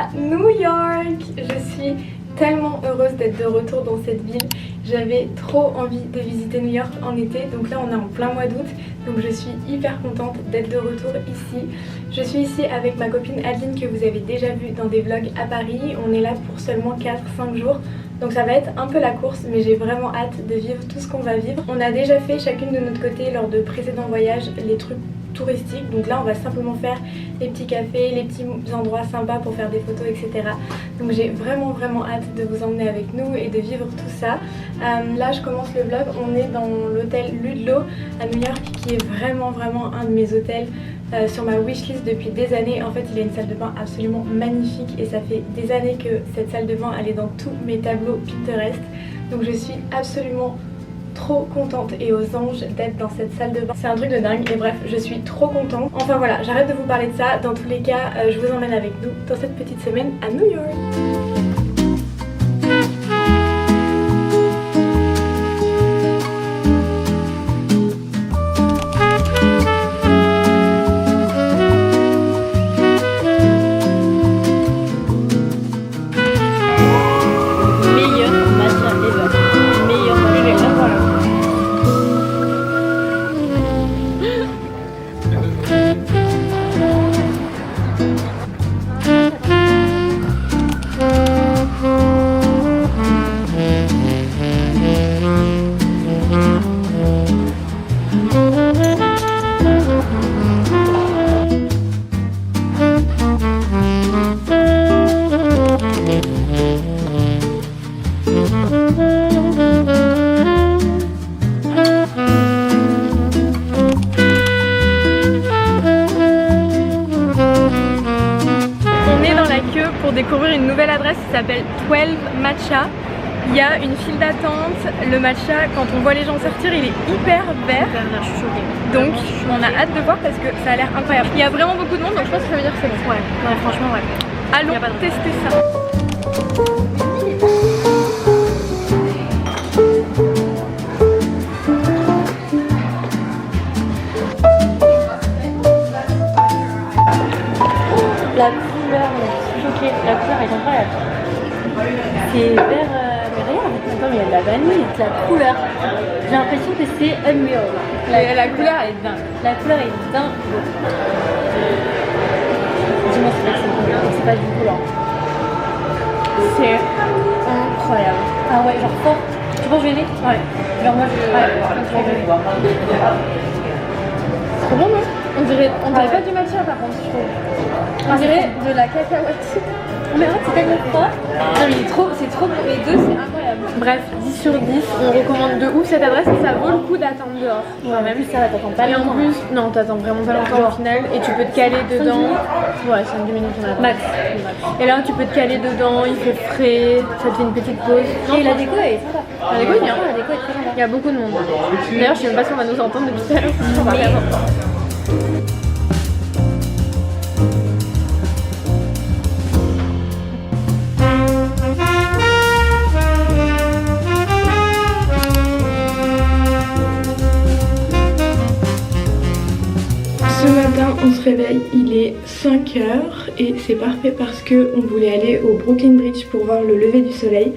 à New York. Je suis tellement heureuse d'être de retour dans cette ville. J'avais trop envie de visiter New York en été, donc là on est en plein mois d'août, donc je suis hyper contente d'être de retour ici. Je suis ici avec ma copine Adeline que vous avez déjà vue dans des vlogs à Paris. On est là pour seulement 4-5 jours. Donc ça va être un peu la course, mais j'ai vraiment hâte de vivre tout ce qu'on va vivre. On a déjà fait chacune de notre côté lors de précédents voyages les trucs touristiques. Donc là on va simplement faire les petits cafés, les petits endroits sympas pour faire des photos, etc. Donc j'ai vraiment hâte de vous emmener avec nous et de vivre tout ça. Là je commence le vlog, on est dans l'hôtel Ludlow à New York qui est vraiment un de mes hôtels sur ma wishlist depuis des années. En fait il a une salle de bain absolument magnifique et ça fait des années que cette salle de bain elle est dans tous mes tableaux Pinterest. Donc je suis absolument trop contente et aux anges d'être dans cette salle de bain. C'est un truc de dingue et bref je suis trop contente. Enfin voilà, j'arrête de vous parler de ça. Dans tous les cas je vous emmène avec nous dans cette petite semaine à New York. Pour découvrir une nouvelle adresse qui s'appelle 12 Matcha. Il y a une file d'attente. Le matcha, quand on voit les gens sortir, il est hyper vert. Je suis choquée. Donc on a hâte de voir parce que ça a l'air incroyable. Il y a vraiment beaucoup de monde, donc je pense que ça veut dire que c'est bon. Ouais, franchement ouais. Allons tester ça. La couleur, je suis choquée. La couleur est incroyable. C'est vert, mais regarde, attends, mais il y a de la vanille, la couleur. J'ai l'impression que c'est unreal. La couleur elle est dingue. La couleur est dingue. Dis-moi si c'est pas du blanc. C'est incroyable. Ah ouais, genre fort. Tu penses que je vais aimer? Ouais. Genre moi je vais voir. C'est trop bon non? On dirait pas du matcha par contre je trouve. On dirait de la cacahuète. Mais c'est tellement froid. Non mais c'est trop bon. Les deux c'est incroyable. Bref, 10 sur 10, on recommande de ouf cette adresse et ça vaut le coup d'attendre dehors. Ouais, même ça, t'attends pas longtemps. Et en plus, non, t'attends vraiment pas longtemps au final et tu peux te caler dedans. Ouais, 5-10 minutes on attend. Max. Et là tu peux te caler dedans, il fait frais, ça te fait une petite pause. Et la déco est sympa. La déco est bien. La déco est très sympa. Il y a beaucoup de monde. D'ailleurs, je sais même pas si on va nous entendre depuis tout à l'heure. Ce matin on se réveille, il est 5 h et c'est parfait parce qu'on voulait aller au Brooklyn Bridge pour voir le lever du soleil.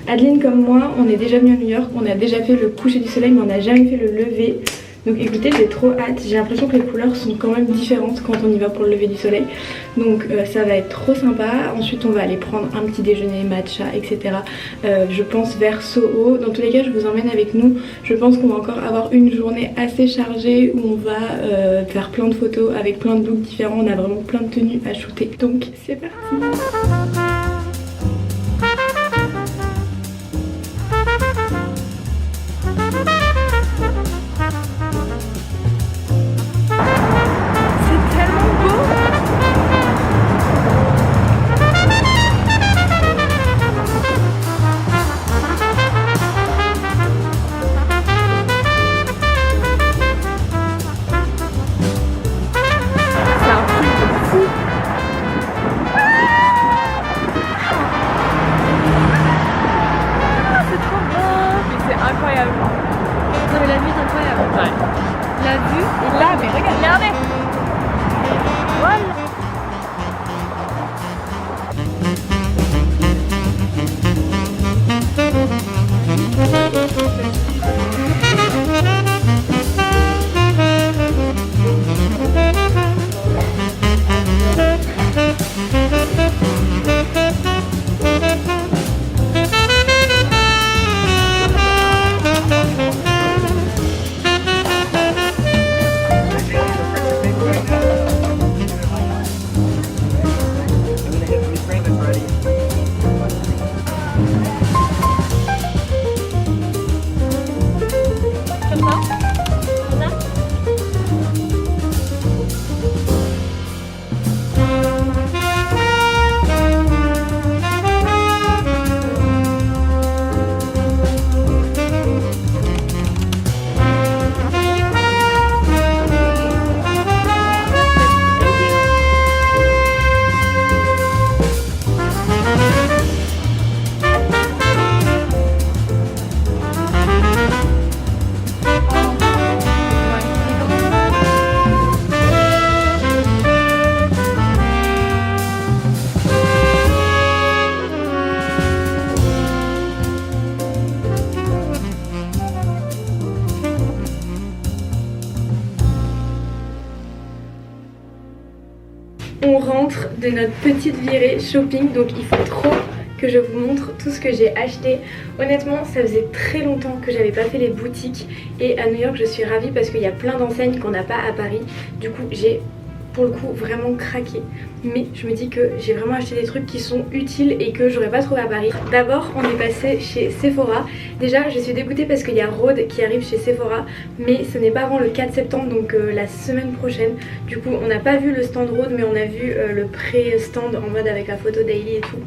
Adeline comme moi, on est déjà venu à New York, on a déjà fait le coucher du soleil mais on n'a jamais fait le lever. Donc écoutez, j'ai trop hâte, j'ai l'impression que les couleurs sont quand même différentes quand on y va pour le lever du soleil. Donc ça va être trop sympa. Ensuite on va aller prendre un petit déjeuner, matcha, etc. Je pense vers Soho. Dans tous les cas je vous emmène avec nous. Je pense qu'on va encore avoir une journée assez chargée où on va faire plein de photos avec plein de looks différents. On a vraiment plein de tenues à shooter. Donc c'est parti. On rentre de notre petite virée shopping, donc il faut trop que je vous montre tout ce que j'ai acheté. Honnêtement, ça faisait très longtemps que j'avais pas fait les boutiques et à New York je suis ravie parce qu'il y a plein d'enseignes qu'on n'a pas à Paris. Du coup j'ai pour le coup vraiment craqué, mais je me dis que j'ai vraiment acheté des trucs qui sont utiles et que j'aurais pas trouvé à Paris. D'abord on est passé chez Sephora. Déjà je suis dégoûtée parce qu'il y a Rhode qui arrive chez Sephora, mais ce n'est pas avant le 4 septembre, donc la semaine prochaine. Du coup on n'a pas vu le stand Rhode, mais on a vu le pré-stand en mode avec la photo daily et tout.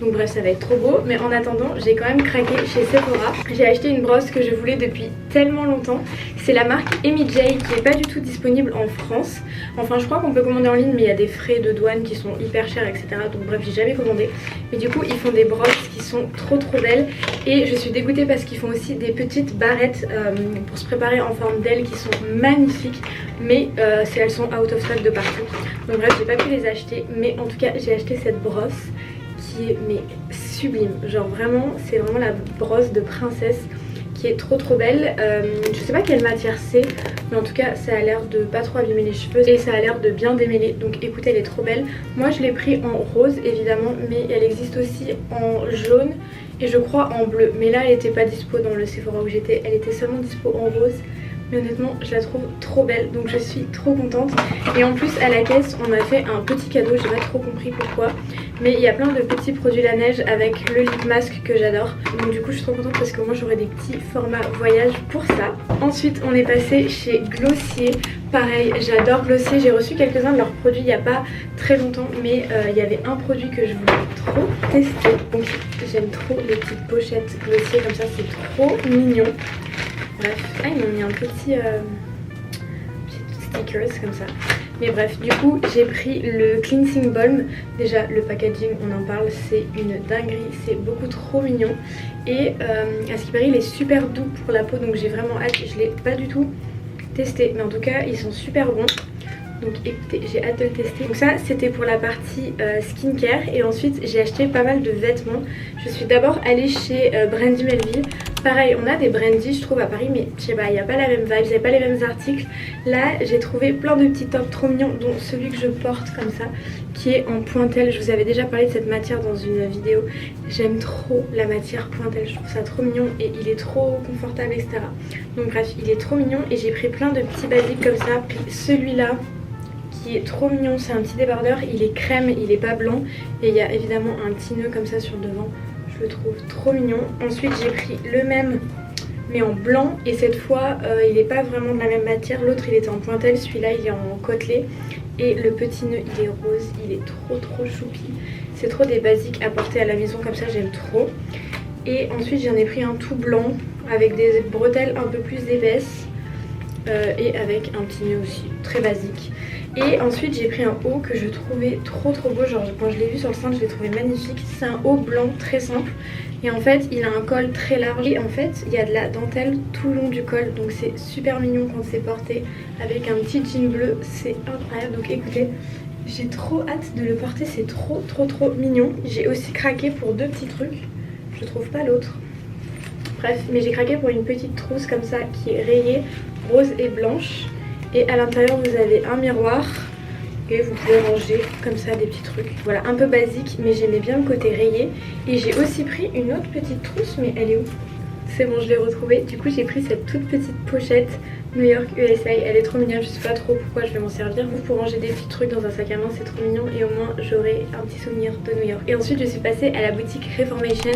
Donc bref, ça va être trop beau, mais en attendant j'ai quand même craqué chez Sephora. J'ai acheté une brosse que je voulais depuis tellement longtemps. C'est la marque Amy J qui est pas du tout disponible en France. Enfin je crois qu'on peut commander en ligne, mais il y a des frais de douane qui sont hyper chers, etc. Donc bref, j'ai jamais commandé. Mais du coup ils font des brosses qui sont trop belles. Et je suis dégoûtée parce qu'ils font aussi des petites barrettes pour se préparer en forme d'aile qui sont magnifiques. Mais elles sont out of stock de partout. Donc bref, j'ai pas pu les acheter. Mais en tout cas j'ai acheté cette brosse qui est mais sublime. Genre vraiment, c'est vraiment la brosse de princesse qui est trop belle. Je sais pas quelle matière c'est, mais en tout cas ça a l'air de pas trop abîmer les cheveux et ça a l'air de bien démêler. Donc écoutez, elle est trop belle. Moi je l'ai pris en rose évidemment, mais elle existe aussi en jaune et je crois en bleu. Mais là elle était pas dispo dans le Sephora où j'étais, elle était seulement dispo en rose. Mais honnêtement je la trouve trop belle, donc je suis trop contente. Et en plus à la caisse on m'a fait un petit cadeau, j'ai pas trop compris pourquoi, mais il y a plein de petits produits la neige avec le lip mask que j'adore. Donc du coup je suis trop contente parce que moi j'aurai des petits formats voyage pour ça. Ensuite on est passé chez Glossier. Pareil, j'adore Glossier, j'ai reçu quelques-uns de leurs produits il n'y a pas très longtemps, mais il y avait un produit que je voulais trop tester. Donc j'aime trop les petites pochettes Glossier comme ça, c'est trop mignon. Bref, ils m'ont mis un petit stickers comme ça. Mais bref, du coup j'ai pris le Cleansing Balm. Déjà le packaging, on en parle, c'est une dinguerie, c'est beaucoup trop mignon. Et à ce qui paraît il est super doux pour la peau, donc j'ai vraiment hâte. Je l'ai pas du tout testé, mais en tout cas ils sont super bons. Donc écoutez, j'ai hâte de le tester. Donc ça c'était pour la partie skincare. Et ensuite j'ai acheté pas mal de vêtements. Je suis d'abord allée chez Brandy Melville. Pareil, on a des Brandy je trouve à Paris, mais je sais pas, il n'y a pas la même vibe, il n'y a pas les mêmes articles. Là j'ai trouvé plein de petits tops trop mignons, dont celui que je porte comme ça, qui est en pointelle. Je vous avais déjà parlé de cette matière dans une vidéo. J'aime trop la matière pointelle, je trouve ça trop mignon et il est trop confortable, etc. Donc bref, il est trop mignon et j'ai pris plein de petits basiques comme ça. Celui-là qui est trop mignon, c'est un petit débardeur, il est crème, il est pas blanc et il y a évidemment un petit nœud comme ça sur le devant. Je le trouve trop mignon. Ensuite j'ai pris le même mais en blanc et cette fois il n'est pas vraiment de la même matière. L'autre il était en pointelle, celui-là il est en côtelé et le petit nœud il est rose, il est trop choupi. C'est trop des basiques à porter à la maison comme ça, j'aime trop. Et ensuite j'en ai pris un tout blanc avec des bretelles un peu plus épaisses et avec un petit nœud aussi, très basique. Et ensuite j'ai pris un haut que je trouvais trop beau, genre quand je l'ai vu sur le stand je l'ai trouvé magnifique. C'est un haut blanc très simple et en fait il a un col très large et en fait il y a de la dentelle tout le long du col, donc c'est super mignon quand c'est porté avec un petit jean bleu, c'est incroyable. Donc écoutez, j'ai trop hâte de le porter, c'est trop mignon. J'ai aussi craqué pour deux petits trucs, je trouve pas l'autre. Bref, mais j'ai craqué pour une petite trousse comme ça qui est rayée rose et blanche. Et à l'intérieur vous avez un miroir et vous pouvez ranger comme ça des petits trucs. Voilà, un peu basique, mais j'aimais bien le côté rayé. Et j'ai aussi pris une autre petite trousse, mais elle est où? C'est bon, je l'ai retrouvée. Du coup j'ai pris cette toute petite pochette New York USA. Elle est trop mignonne, je sais pas trop pourquoi je vais m'en servir. Pour ranger des petits trucs dans un sac à main, c'est trop mignon. Et au moins j'aurai un petit souvenir de New York. Et ensuite je suis passée à la boutique Reformation.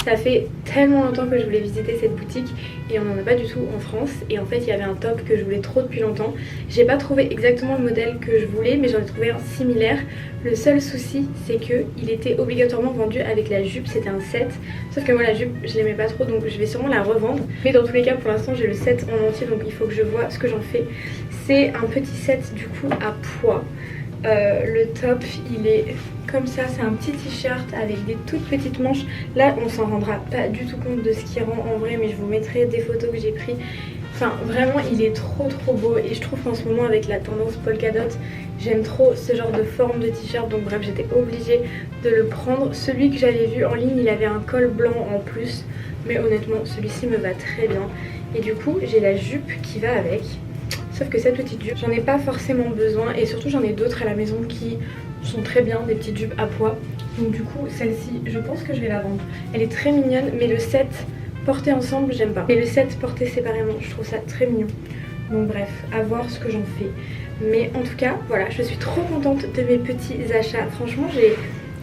Ça fait tellement longtemps que je voulais visiter cette boutique et on n'en a pas du tout en France. Et en fait il y avait un top que je voulais trop depuis longtemps. J'ai pas trouvé exactement le modèle que je voulais, mais j'en ai trouvé un similaire. Le seul souci c'est que il était obligatoirement vendu avec la jupe, c'était un set. Sauf que moi la jupe je l'aimais pas trop, donc je vais sûrement la revendre. Mais dans tous les cas pour l'instant j'ai le set en entier, donc il faut que je vois ce que j'en fais. C'est un petit set du coup à pois. Le top il est comme ça, c'est un petit t-shirt avec des toutes petites manches. Là on s'en rendra pas du tout compte de ce qui rend en vrai, mais je vous mettrai des photos que j'ai prises. Enfin vraiment il est trop beau et je trouve qu'en ce moment avec la tendance polka dot j'aime trop ce genre de forme de t-shirt, donc bref j'étais obligée de le prendre. Celui que j'avais vu en ligne il avait un col blanc en plus, mais honnêtement celui-ci me va très bien. Et du coup j'ai la jupe qui va avec. Sauf que cette petite jupe, j'en ai pas forcément besoin et surtout j'en ai d'autres à la maison qui sont très bien, des petites jupes à pois. Donc du coup celle-ci je pense que je vais la vendre. Elle est très mignonne mais le set porté ensemble j'aime pas. Et le set porté séparément je trouve ça très mignon. Donc bref, à voir ce que j'en fais. Mais en tout cas voilà, je suis trop contente de mes petits achats. Franchement j'ai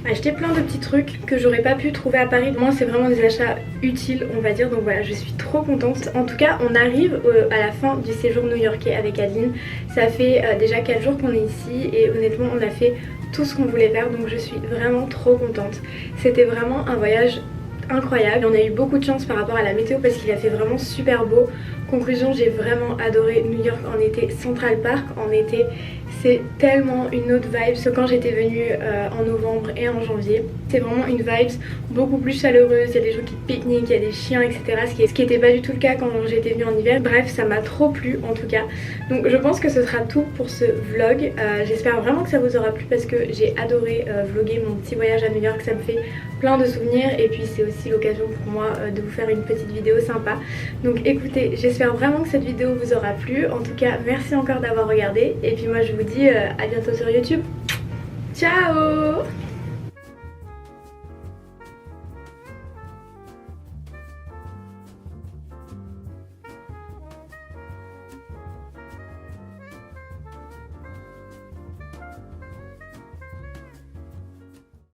acheté plein de petits trucs que j'aurais pas pu trouver à Paris. Moi c'est vraiment des achats utiles on va dire. Donc voilà, je suis trop contente. En tout cas on arrive à la fin du séjour new-yorkais avec Adeline. Ça fait déjà 4 jours qu'on est ici et honnêtement on a fait tout ce qu'on voulait faire. Donc je suis vraiment trop contente. C'était vraiment un voyage incroyable. On a eu beaucoup de chance par rapport à la météo parce qu'il a fait vraiment super beau. Conclusion, j'ai vraiment adoré New York en été. Central Park en été, c'est tellement une autre vibe que quand j'étais venue en novembre et en janvier. C'est vraiment une vibe beaucoup plus chaleureuse, il y a des gens qui pique-niquent, il y a des chiens etc. Ce qui n'était pas du tout le cas quand j'étais venue en hiver. Bref, ça m'a trop plu en tout cas. Donc je pense que ce sera tout pour ce vlog. J'espère vraiment que ça vous aura plu parce que j'ai adoré vlogger mon petit voyage à New York. Ça me fait plein de souvenirs et puis c'est aussi l'occasion pour moi de vous faire une petite vidéo sympa. Donc écoutez, j'espère vraiment que cette vidéo vous aura plu. En tout cas, merci encore d'avoir regardé et puis moi je vous dis à bientôt sur YouTube. Ciao!